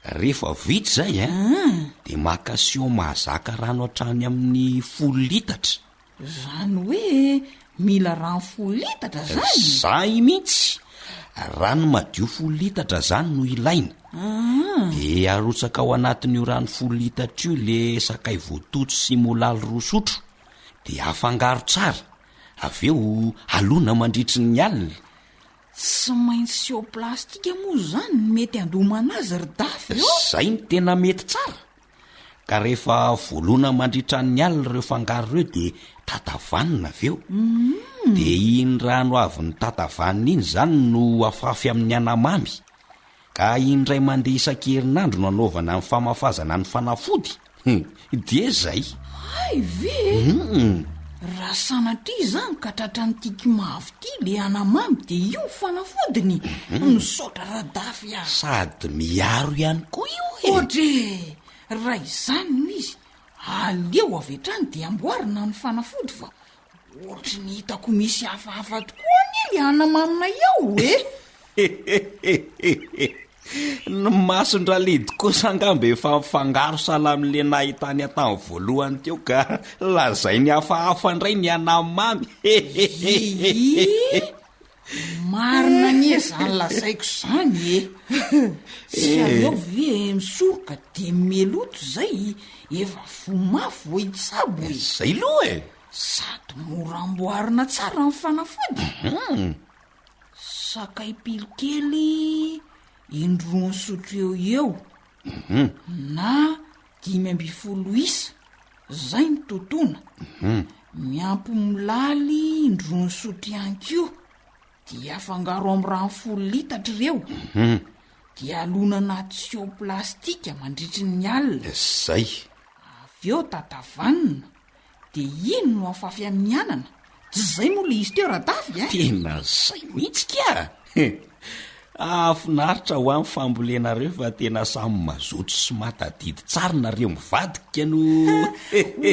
Rehefa vita zay dia maka sio mahazaka rano hatrany amin'ny 10 litatra. Zany hoe mila rano 10 litatra zany? Zay mihitsy. rano madio 10 litatra zany no ilaina de arotsaka ao anatin'io rano 10 litatra io le sakay voatoto sy molalo 2 sotro de afangaro tsara avy eo alona mandritry ny alina. Tsy maintsy eo plastika moa zany mety andomana azy ry dafy eo. Zay ny tena mety tsara. Ka rehefa volona mandritra ny alina ireo fangaro ireo de tatavanina avy eo. De iny rano avy ny tatavanina iny zany no afafy amin'ny anamamy. Ka iny ray mandeha isan-kerinandro no anaovana ny famafazana ny fanafody. De zay. Ay ve? Raha sanatria zany ka tratran'ny tiky mavo ty le anamamy de io fanafodiny. Misaotra radafy aho. Sady miaro ihany koa io. Otre, raha izany no izy. Aleo avy hatrany de amboarina ny fanafody fa ohatry ny hitako misy hafahafa tokoa ny le anamamina eo Ny masondralidy kosa angamba efa mifangaro sala amin'le nahitany atany voalohany teo ka lazay ny hafahafa indray ny anamamy. Marina ny zany lazaiko zany Sy aleo ve misoroka de meloto zay efa fomafo itsabo zay loa sady mora amboarina tsara ny fanafody. Sakay pilikely indroany sotro eo na 5 isa zay ny totona. Miampy milaly indroany sotro ihany koa dia afangaro amin'ny rano 10 litatra ireo dia alona anaty sio plastika mandritry ny alina zay. avy eo tatavanina de iny no afafy amin'ny anana. Tsy zay moa le izy teo radafy tena zay mihitsy ka. Afinaritra ho amin'ny fambolenareo fa tena samy mazoto sy matadidy tsara nareo mivadika no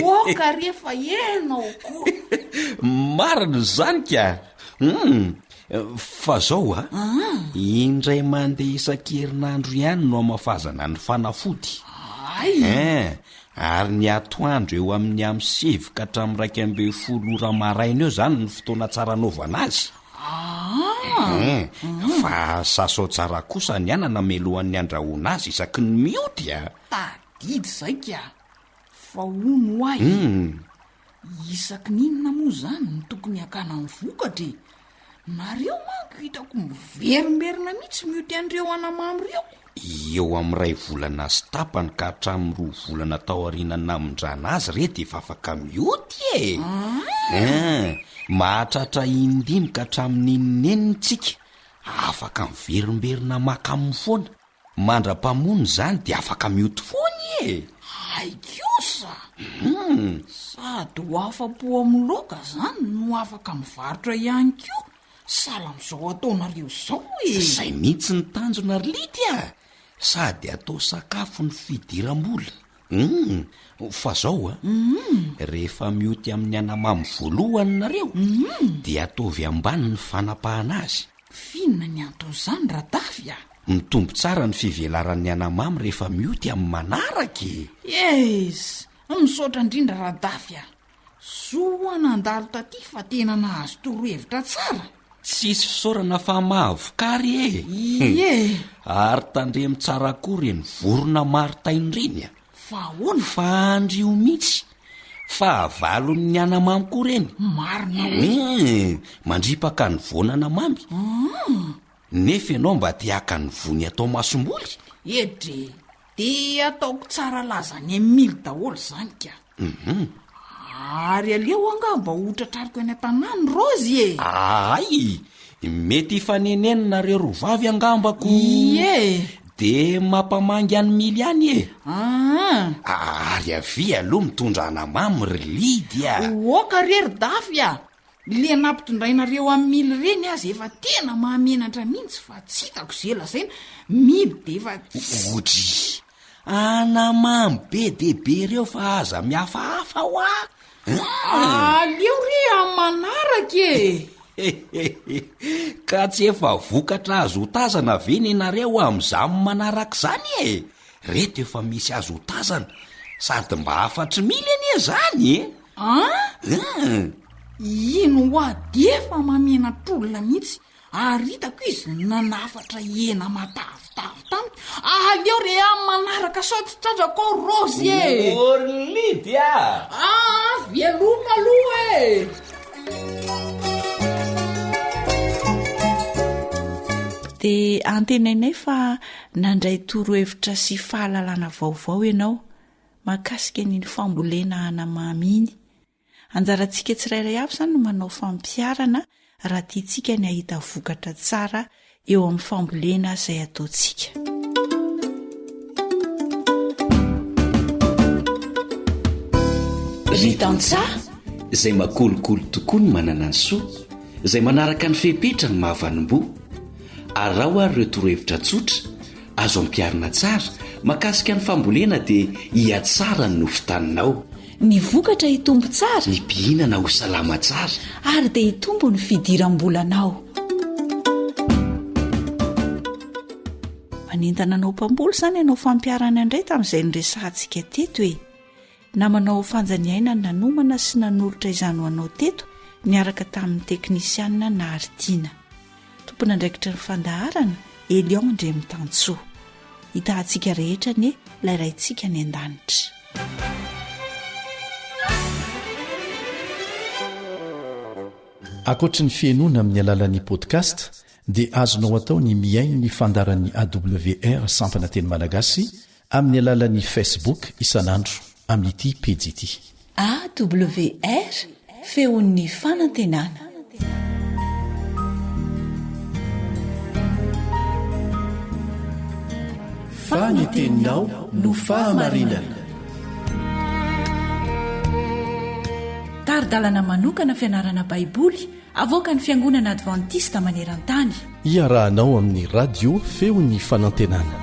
oka rehefa enao koa. Marina zany ka. Fa zao indray mandeha isan-kerinandro ihany no amafazana ny fanafody. Ary ny atoandro eo amin'ny amsivy ka hatramin'ny 2 ora maraina eo zany ny fotoana tsara anaovana azy. Fa sasao tsara kosa ny anana melohan'ny andrahoana azy isaky ny miody tadidy zay ka fa ono ahy isaky ninona moa zany ny tokony akana ny vokatra. Nareo manko hitako miverimberina mihitsy mioty andreo anamamy reo. Eo amin'ny 2 volana sy tapany ka hatramin'ny 2 volana tao aoriana namondrana azy re de efa afaka mioty mahatratra 5 ka hatramin'ny 9 tsika afaka miverimberina makamy foana. Mandra-pamono zany de afaka mioty foany aikosa sady ho afa-po amin'ny loka zany no afaka mivarotra ihany koa. Sala am'izao ataonareo zao zay mihitsy ny tanjona ry lity sady atao sakafo ny fidiram-bola. Fa zao rehefa mioty amin'ny anamamy voalohany nareo dia ataovy ambany ny fanapahana azy. Finona ny anton'izany radafy mitombo tsara ny fivelaran'ny anamamy rehefa mioty amin'ny manaraky. Misaotra indrindra radafy soa nandalo taty fa tena nahazo torohevitra tsara. Tsisy fisaorana fa mahavokary ary tandremy tsara koa reny vorona maritainy reny fa hoana fa andrio mihitsy fa avalon'ny anamamy koa reny. Marina mandripaka ny vonana mamy nefa ianao mba tiaka ny vony atao masomboly edre de ataoko tsara lazany 1,000 daholo zany ka. Ary aleo angamba hotratrariko any an-tanàny rozy ay mety ifaneneny nareo rovavy angambako de mampamangy any mily any ary avy aloha mitondra anamamy ry lidy oka rery dafy le nampitondrainareo amin'ny 1000 reny azy efa tena mahamenatra mihitsy fa tsy hitako zela zaina 1000 de efa otry anamamy be debe reo fa aza mihafahafa ho aleo re amin'ny manaraka ka tsy efa vokatra azo hotazana ve ny nareo amin'izany manaraka zany reto efa misy azo hotazana sady mba 4,000 anie zany ino ho a de efa mamenatra olona mihitsy ary hitako izy nanafatra hena matavitavy tamy aleo re am manaraka saotitratrako rozy e orlidy a veloma aloha e dia antenainay fa nandray torohevitra sy fahalalana vaovao ianao mahakasika niny fambolena anamamy iny anjarantsika tsirairay avy izany no manao fampiarana raha tiantsika ny ahita vokatra tsara eo amin'ny fambolena izay ataontsika. ry tantsaha izay makolokolo tokoa ny manana ny soa izay manaraka ny fepetra ny mahavanimbo ary raha ho ary ireo torohevitra tsotra azo ampiarina tsara mahakasika ny fambolena dia hiatsara ny nofotaninao. Ny vokatra hitombo tsara, ny mpihinana ho salama tsara ary dia hitombo ny fidiram-bolanao. Manentana anao mpamboly izany ianao fampiarana indray tamin'izay niresahantsika teto hoe namanao fanjaniaina ny nanomana sy nanolotra izany ho anao teto niaraka tamin'ny teknisianina na Aritiana. Tompona andraikitra ny fandaharana Elion ndre mitantsoa. Hitantsika rehetra ny lairaintsika ny an-danitra. Ankoatra ny fienoana amin'ny alalan'ny podcast dia azonao atao ny miaino ny fandaran'ny AWR sampana teny malagasy amin'ny alalan'ny Facebook isanandro amin'ity pejy ity. AWR feon'ny fanantenana. Faniteninao no fahamarinana. Taridalana manokana fianarana baiboly avoaka ny fiangonana adventista maneran-tany. Iarahanao amin'ny radio feon'ny fanantenana.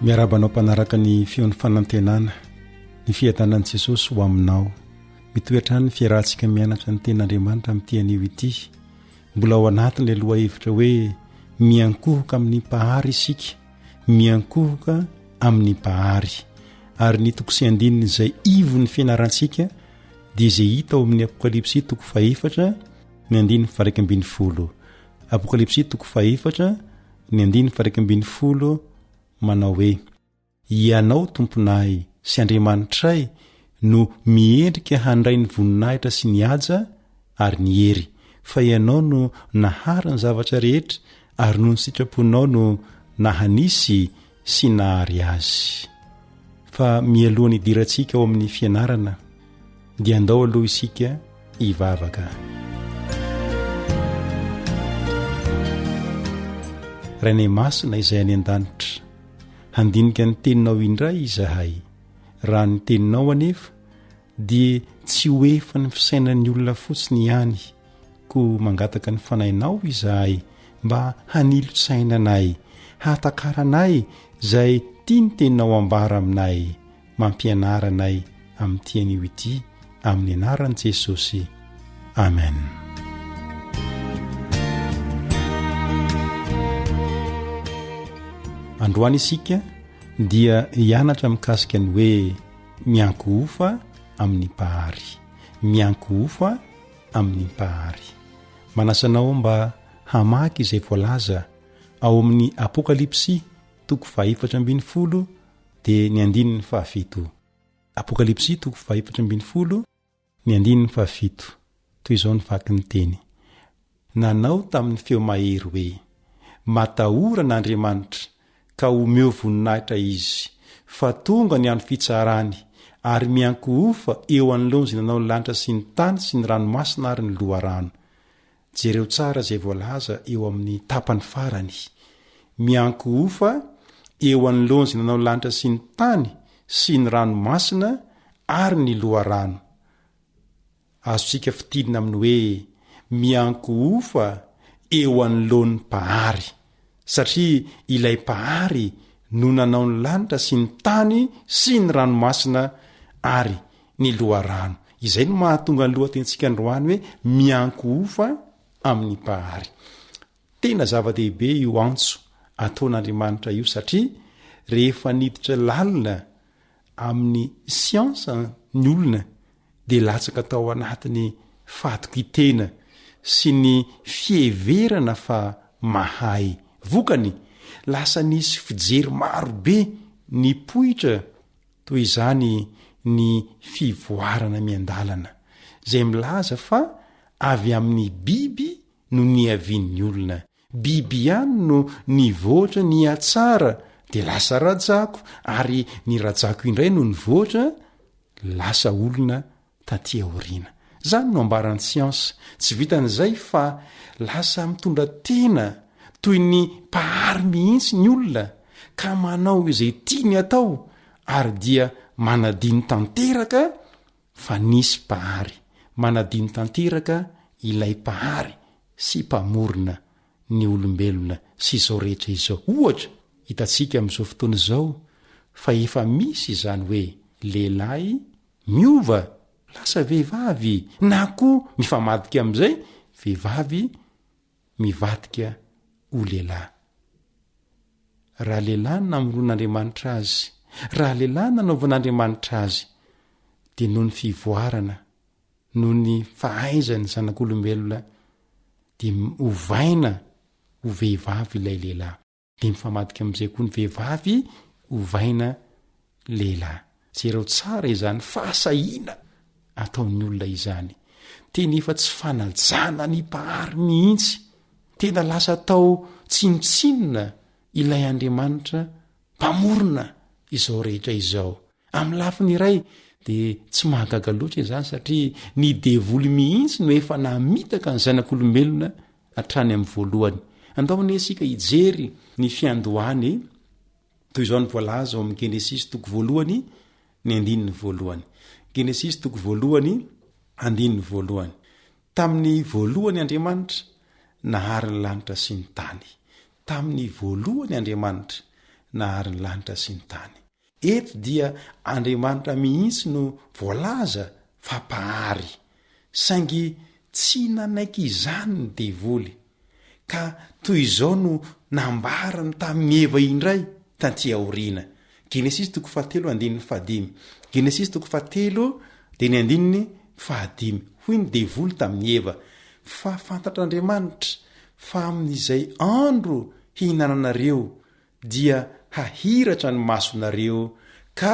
Miarabanao mpanaraka ny feon'ny fanantenana, ny fiadanan'i Jesosy ho aminao. Mitoetra ny fiarahantsika mianatra ny ten'Andriamanitra amin'ity anio ity. Mbola ao anatin'ilay loha hevitra hoe miankohoka amin'ny mpahary isika, miankohoka amin'ny mpahary. Ary ny toko sy andininy izay ivon'ny fianarantsika dia izay hita ao amin'ny Apokalipsy toko 4 ny andininy 2:10. Apokalipsy toko 4 ny andininy 2:10 manao hoe: ianao tomponay sy Andriamanitray no miendrika handray ny voninahitra sy ny haja ary ny hery, fa ianao no nahary ny zavatra rehetra ary noho ny sitraponao no nahanisy sy nahary azy. Fa mialohan'ny idirantsika ao amin'ny fianarana dia andao aloha isika hivavaka. Rainay masina izay any an-danitra, handinika ny teninao indray izahay. Raha ny teninao anefa dia tsy ho efa ny fisainan'ny olona fotsiny ihany, koa mangataka ny fanahinao izahay mba hanilo-tsaina anay, hatakaranay izay tia ny teninao ambara aminay, mampianara anay amin'ity anio ity amin'ny anaran'i Jesosy. Amen. Androany isika dia hianatra mikasika ny hoe miankohofa amin'ny mpahary, miankohofa amin'ny mpahary. Manasanao mba hamaky izay voalaza ao amin'ny Apokalipsy toko 4:10 dia ny andininy 7. Apokalipsy toko 4:10 ny andininy 7. Toy izao ny vaky ny teny: nanao tamin'ny feo mahery hoe matahorana Andriamanitra ka omeo voninahitra izy, fa tonga ny andro fitsarany ary miankohofa eo anoloana izay nanao ny lanitra sy ny tany sy ny ranomasina ary ny loharano. Jereo tsara izay voalaza eo amin'ny tapany farany: miankohofa eo anoloana izay nanao ny lanitra sy ny tany sy ny ranomasina ary ny loharano. Azontsika fitilina amin'ny hoe miankohofa eo anoloan'ny mpahary, satria ilay mpahary no nanao ny lanitra sy ny tany sy ny ranomasina ary ny loharano. Izay no mahatonga ny lohatentsika androany hoe miankohofa amin'ny mpahary. Tena zava-dehibe io antso ataon'Andriamanitra io, satria rehefa niditra lalina amin'ny siansa ny olona dia latsaka tao anatiny fahatokitena sy ny fieverana fa mahay vokany lasa nisy fijery marobe ny poitra toy izany ny fivoarana miandalana izay milaza fa avy amin'ny biby no niavian'ny olona biby ihany no nivoatra ny atsara dia lasa rajako ary ny rajako indray no nivoatra lasa olona taty aoriana zany no ambaran'ny siansa tsy vitan'izay fa lasa mitondra tena toy ny pahary mihitsy ny olona ka manao izay tiany atao ary dia manadiny tanteraka fa nisy pahary manadiny tanteraka ilay pahary sy mpamorona ny olombelona sy izao rehetra izao ohatra hitantsika amin'izao fotoana izao fa efa misy izany hoe lehilahy miova lasa vehivavy na koa mifamadika amin'izay vehivavy mivadika ho lehilahy raha lehilahy namoron'Andriamanitra azy raha lehilahy nanaovan'Andriamanitra azy dia noho ny fivoarana noho ny fahaizany zanak'olombelona dia hovaina ho vehivavy ilay lehilahy dia mifamadika amin'izay koa ny vehivavy hovaina lehilahy jereo tsara izany fahasahiana ataon'ny olona izany tena efa tsy fanajana ny pahary mihitsy tena lasa tao tsinotsinona ilay Andriamanitra mpamorona izao rehetra izao amin'ny lafiny iray dia tsy mahagaga loatra izany satria ny devoly mihitsy no efa namitaka ny zanak'olombelona hatrany amin'ny voalohany andaony isika hijery ny fiandohany toy izao ny voalaza ao amin'ny Genesisy toko voalohany ny 1 Genesisy toko voalohany 1 tamin'ny voalohany Andriamanitra nahary ny lanitra sy ny tany tamin'ny voalohany Andriamanitra nahary ny lanitra sy ny tany eto dia Andriamanitra mihitsy no voalaza fa pahary saingy tsy nanaiky izany ny devoly ka toy izao no nambarany tamin'ny Eva indray taty aoriana Genesisy toko 7:1 Genesisy toko 7 dia ny 1:5 hoy ny devoly tamin'ny Eva fa fantatr'Andriamanitra fa amin'izay andro hihinananareo dia hahiratra ny masonareo ka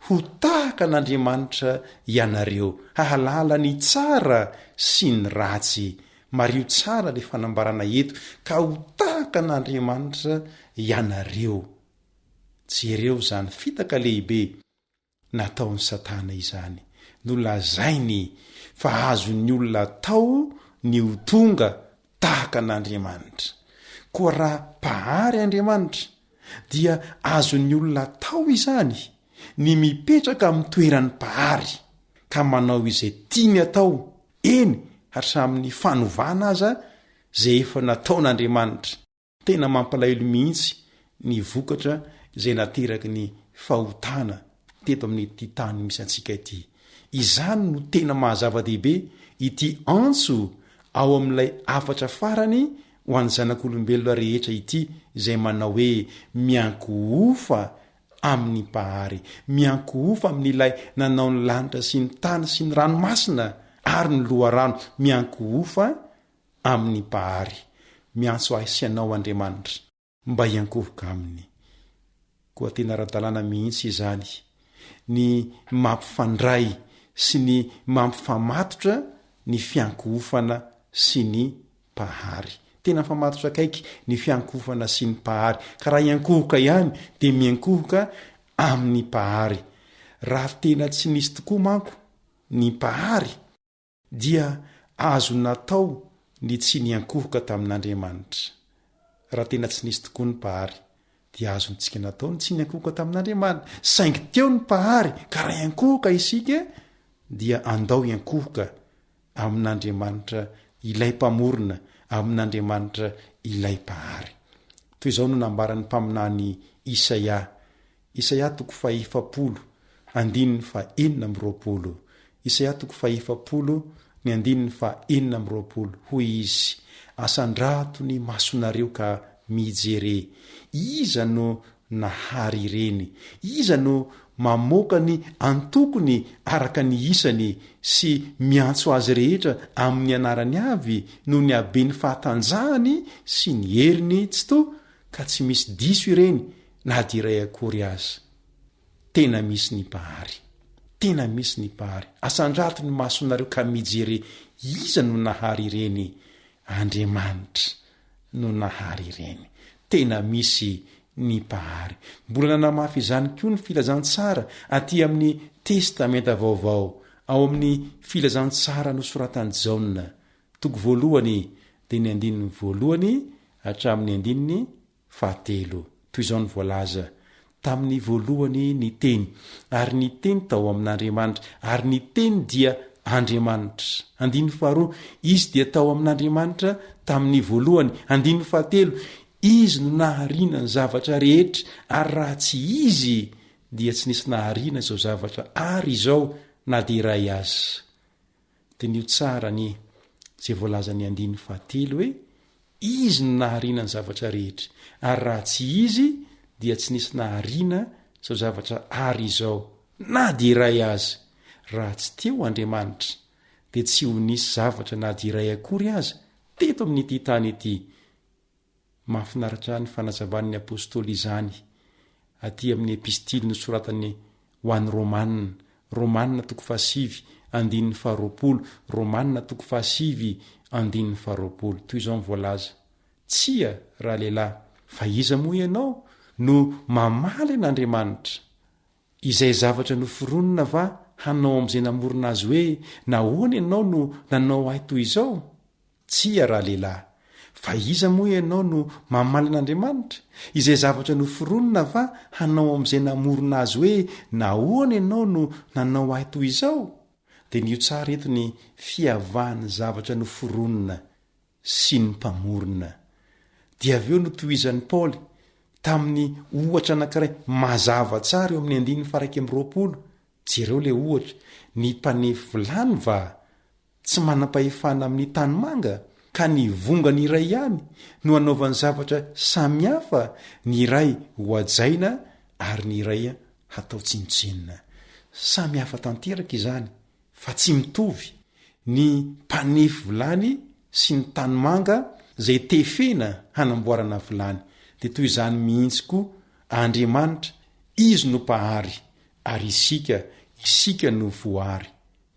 ho tahaka an'Andriamanitra ianareo hahalala ny tsara sy ny ratsy mario tsara le fanambarana eto ka ho tahaka an'Andriamanitra ianareo jereo zany fitaka lehibe nataon'ny Satana izany no lazainy fa azon'ny olona tao ny ho tonga tahaka an'Andriamanitra koa raha pahary Andriamanitra dia azon'ny olona tao izany ny mipetraka amin'ny toeran'ny pahary ka manao izay tiany atao eny hatramin'ny fanovana aza zay efa nataon'Andriamanitra tena mampalahelo mihitsy ny vokatra izay nateraky ny fahotana teto amin'ity tany misy antsika ity izany no tena mahazava-dehibe ity antso ao amin'ilay afatra farany ho an'ny zanak'olombelona rehetra ity izay manao hoe mianko-ofa amin'ny pahary mianko-ofa amin'ilay nanao ny lanitra sy ny tany sy ny ranomasina ary ny loharano mianko-ofa amin'ny pahary miantso asianao Andriamanitra mba hiankohoka aminy koa tena ara-dalàna mihitsy izany ny mampifandray sy ny mampifamatotra ny fiankohofana sy ny pahary tena famatotra akaiky ny fiankohofana sy ny pahary ka raha hiankohoka ihany dia miankohoka amin'ny pahary raha tena tsy nisy tokoa manko ny pahary dia azo natao ny tsy niankohoka tamin'Andriamanitra raha tena tsy nisy tokoa ny pahary dia azontsika nataony tsy niankohoka tamin'Andriamanitra saingy teo ny pahary ka raha iankohoka isika dia andao iankohoka amin'Andriamanitra ilay mpamorona amin'Andriamanitra ilay pahary toy izao no nambaran'ny mpaminany Isaia 7:20 Isaia 7:20 hoy izy asandrato ny masonareo ka mijere iza no nahary ireny. Iza no mamoaka ny antokony araka ny isany sy miantso azy rehetra amin'ny anarany avy no ny abeny fahatanjahany sy ny heriny tsy to ka tsy misy diso ireny na dia iray akory azy. Tena misy ny pahary, tena misy ny pahary. Asandrato ny masonareo ka mijery iza no nahary ireny. Andriamanitra no nahary ireny. Tena misy ny pahary. Mbola nanamafy izany koa ny filazantsara aty amin'ny testamenta vaovao, ao amin'ny filazantsara nosoratany Jaona, toko voalohany dia ny 1 hatramin'ny 7. Toy izao ny voalaza: tamin'ny voalohany ny teny, ary ny teny tao amin'Andriamanitra, ary ny teny dia Andriamanitra. 2, izy dia tao amin'Andriamanitra tamin'ny voalohany. 3, izy no nahariana ny zavatra rehetra, ary raha tsy izy dia tsy nisy nahariana izao zavatra ary izao na dia iray azy. Tenio tsara ny izay voalazany 3 hoe izy no nahariana ny zavatra rehetra, ary raha tsy izy dia tsy nisy nahariana izao zavatra ary izao na dia iray azy. Raha tsy teo Andriamanitra dia tsy ho nisy zavatra na dia iray akory azy teto amin'ity tany ity. Mahafinaritra ny fanazavan'ny apôstôly izany aty amin'ny epistily nosoratany ho an'ny Romanina, Romanina 7:20, Romanina 7:20. Toy izao ny voalaza: tsia raha lehilahy, fa iza moa ianao no mamaly an'Andriamanitra? Izay zavatra noforonina va hanao amin'izay namorona azy hoe nahoana ianao no nanao ahy toy izao? Tsia raha lehilahy, fa iza moa ianao no mamaly an'Andriamanitra? Izay zavatra noforonina va hanao amin'izay namorona azy hoe nahoana ianao no nanao ahy toy izao? Dia nio tsara eto ny fiavahan'ny zavatra noforonina sy ny mpamorona. Dia avy eo no tohizan'ny Paoly tamin'ny ohatra anankiray mazava tsara eo amin'ny 1:20. Jereo le ohatra: ny mpanefy vilany va tsy manam-pahefana amin'ny tany manga, ka ny vongany iray ihany no anaovany zavatra samihafa, ny iray ho ajaina ary ny iray hatao tsinotsinona. Samihafa tanteraka izany, fa tsy mitovy ny mpanefy vilany sy ny tany manga zay tefena hanamboarana vilany. Dia toy izany mihitsy koa Andriamanitra, izy no pahary, ary isika no voary,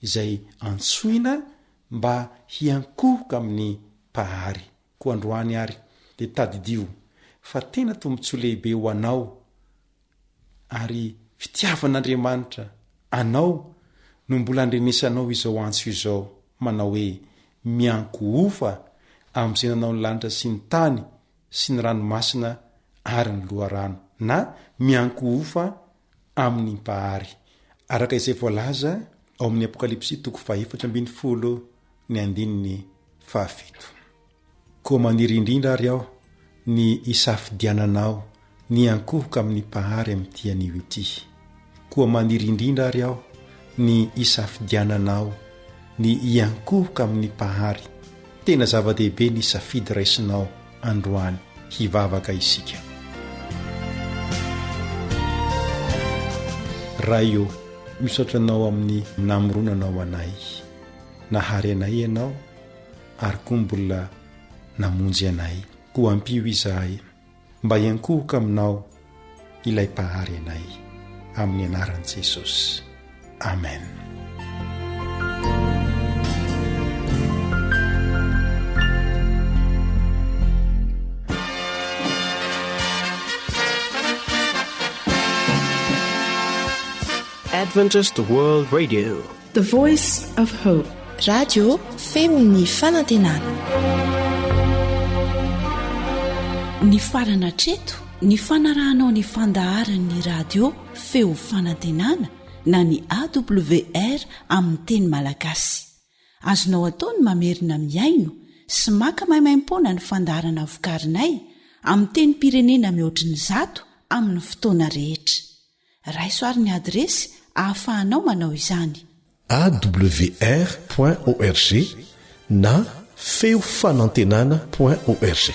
izay antsoina mba hiankohoka amin'ny pahary. Ko androany ary dia tadidio fa tena tombontsoa lehibe ho anao ary fitiavan'Andriamanitra anao no mbola andrenesanao izao antso izao, manao hoe miankohofa amin'izay nanao ny lanitra sy ny tany sy ny ranomasina ary ny loharano, na miankohofa amin'ny pahary. Araka izay voalaza ao amin'ny Apokalipsy 4:7. Koa maniry indrindra ary aho ny isafidiananao ny ankohoka amin'ny pahary amin'ity anio ity. Koa maniry indrindra ary aho ny isafidiananao ny iankohoka amin'ny pahary. Tena zava-dehibe ny safidy raisinao androany, hivavaka isika. Raha io misaotranao amin'ny namoronanao anay, nahary anay ianao ary koa mbola namonjy anay. Koa ampio izahay mba hiankohoka aminao ilay pahary anay, amin'ny anaran'i Jesosy. Amen. Adventist World Radio, The Voice of Hope. Radio feon'ny fanantenana. Ny farana treto, ny fanarahanao ny fandaharan'ny radio feo fanantenana na ny AWR amin'ny teny malagasy. Azonao ataony mamerina miaino sy maka maimaimpona ny fandaharana vokarinay amin'ny teny pirenena mihoatriny 100 amin'ny fotoana rehetra. Raisoaryn'ny adresy ahafahanao manao izany: awr.org na feo fanantenana.org.